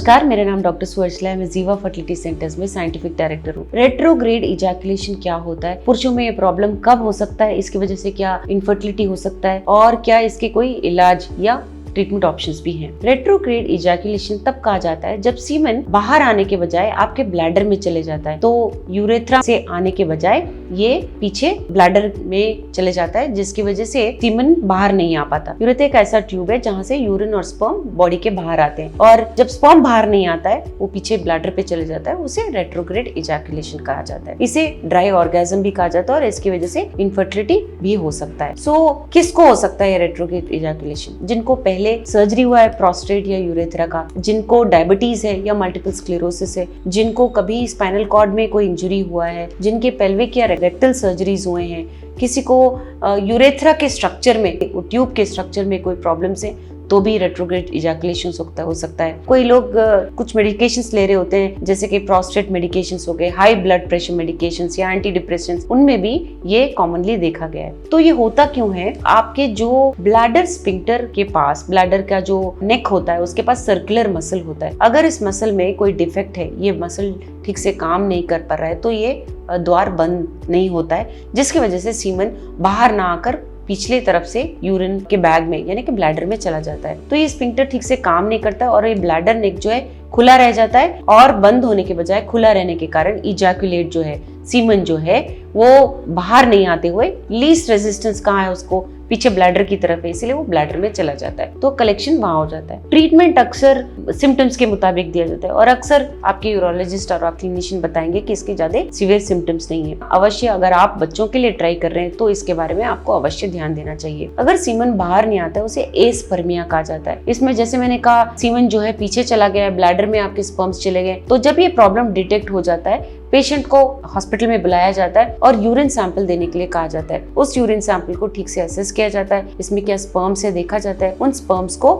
नमस्कार, मेरा नाम डॉक्टर सुवर्चला है। मैं जीवा फर्टिलिटी सेंटर्स में साइंटिफिक डायरेक्टर हूँ। रेट्रोग्रेड इजैकुलेशन क्या होता है, पुरुषों में ये प्रॉब्लम कब हो सकता है, इसकी वजह से क्या इनफर्टिलिटी हो सकता है और क्या इसके कोई इलाज या ट्रीटमेंट ऑप्शंस भी हैं। रेट्रोग्रेड इजैकुलेशन तब कहा जाता है जब सीमेन बाहर आने के बजाय आपके ब्लैडर में चले जाता है। तो यूरेथ्रा से आने के बजाय ये पीछे ब्लैडर में चले जाता है, जिसकी वजह से सीमेन बाहर नहीं आ पाता। यूरेथ्रा एक ऐसा ट्यूब है जहाँ से यूरिन और स्पर्म बॉडी के बाहर आते हैं, और जब स्पर्म बाहर नहीं आता है वो पीछे ब्लैडर पे चले जाता है, उसे रेट्रोग्रेड इजैकुलेशन कहा जाता है। इसे ड्राई ऑर्गेज्म भी कहा जाता है और इसकी वजह से इनफर्टिलिटी भी हो सकता है। सो किसको हो सकता है रेट्रोग्रेड इजैकुलेशन? जिनको पहले सर्जरी हुआ है प्रोस्टेट या यूरेथ्रा का, जिनको डायबिटीज है या मल्टीपल स्क्लेरोसिस है, जिनको कभी स्पाइनल कॉर्ड में कोई इंजरी हुआ है, जिनके पेल्विक या रेक्टल सर्जरीज हुए हैं, किसी को यूरेथ्रा के स्ट्रक्चर में, ट्यूब के स्ट्रक्चर में कोई प्रॉब्लम्स है, तो भी रेट्रोग्रेड इजैकुलेशन हो सकता है। कोई लोग कुछ मेडिकेशंस ले रहे होते हैं, जैसे कि प्रोस्टेट मेडिकेशंस हो गए, हाई ब्लड प्रेशर मेडिकेशंस या एंटी डिप्रेसेंट्स, उनमें भी ये कॉमनली देखा गया है। तो ये होता क्यों है? आपके जो ब्लैडर स्फिंक्टर के पास, ब्लैडर का जो नेक होता है उसके पास सर्कुलर मसल होता है। अगर इस मसल में कोई डिफेक्ट है, ये मसल ठीक से काम नहीं कर पा रहा है, तो ये द्वार बंद नहीं होता है, जिसकी वजह से सीमन बाहर ना आकर पिछले तरफ से यूरिन के बैग में यानी कि ब्लैडर में चला जाता है। तो ये स्फिंक्टर ठीक से काम नहीं करता और ये ब्लैडर नेक जो है खुला रह जाता है, और बंद होने के बजाय खुला रहने के कारण इजैकुलेट जो है, सीमन जो है वो बाहर नहीं आते हुए लीस्ट रेजिस्टेंस कहाँ है, उसको पीछे ब्लैडर की तरफ है, इसीलिए वो ब्लैडर में चला जाता है, तो कलेक्शन वहां हो जाता है। ट्रीटमेंट अक्सर सिम्टम्स के मुताबिक दिया जाता है, और अक्सर आपके यूरोलॉजिस्ट और आप क्लिनिशियन बताएंगे कि इसके ज्यादा सीवियर सिम्टम्स नहीं है। अवश्य अगर आप बच्चों के लिए ट्राई कर रहे हैं तो इसके बारे में आपको अवश्य ध्यान देना चाहिए। अगर सीमन बाहर नहीं आता है, उसे एस्पर्मिया कहा जाता है। इसमें जैसे मैंने कहा, सीमन जो है पीछे चला गया है, ब्लैडर में आपके स्पर्म्स चले गए, तो जब ये प्रॉब्लम डिटेक्ट हो जाता है, पेशेंट को हॉस्पिटल में बुलाया जाता है और यूरिन सैंपल देने के लिए कहा जाता है। उस यूरिन सैंपल को ठीक से असेस किया जाता है, इसमें क्या स्पर्म्स है देखा जाता है, उन स्पर्म्स को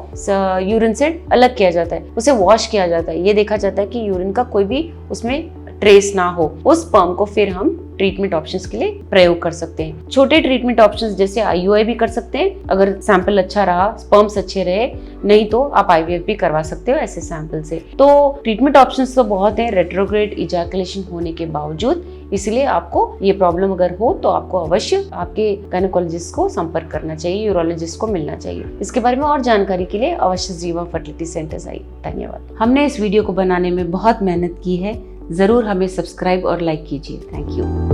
यूरिन से अलग किया जाता है, उसे वॉश किया जाता है, ये देखा जाता है कि यूरिन का कोई भी उसमें ट्रेस ना हो। उस स्पर्म को फिर हम ट्रीटमेंट ऑप्शंस के लिए प्रयोग कर सकते हैं। छोटे ट्रीटमेंट ऑप्शंस जैसे आईयूआई भी कर सकते हैं अगर सैंपल अच्छा रहा, स्पर्म्स अच्छे रहे, नहीं तो आप आईवीएफ भी करवा सकते हो ऐसे सैंपल से। तो ट्रीटमेंट ऑप्शंस तो बहुत हैं रेट्रोग्रेड इजैकुलेशन होने के बावजूद, इसलिए आपको ये प्रॉब्लम अगर हो तो आपको अवश्य आपके गायनेकोलॉजिस्ट को संपर्क करना चाहिए, यूरोलॉजिस्ट को मिलना चाहिए। इसके बारे में और जानकारी के लिए अवश्य जीवा फर्टिलिटी सेंटर्स आइए। धन्यवाद। हमने इस वीडियो को बनाने में बहुत मेहनत की है, जरूर हमें सब्सक्राइब और लाइक कीजिए। Thank you.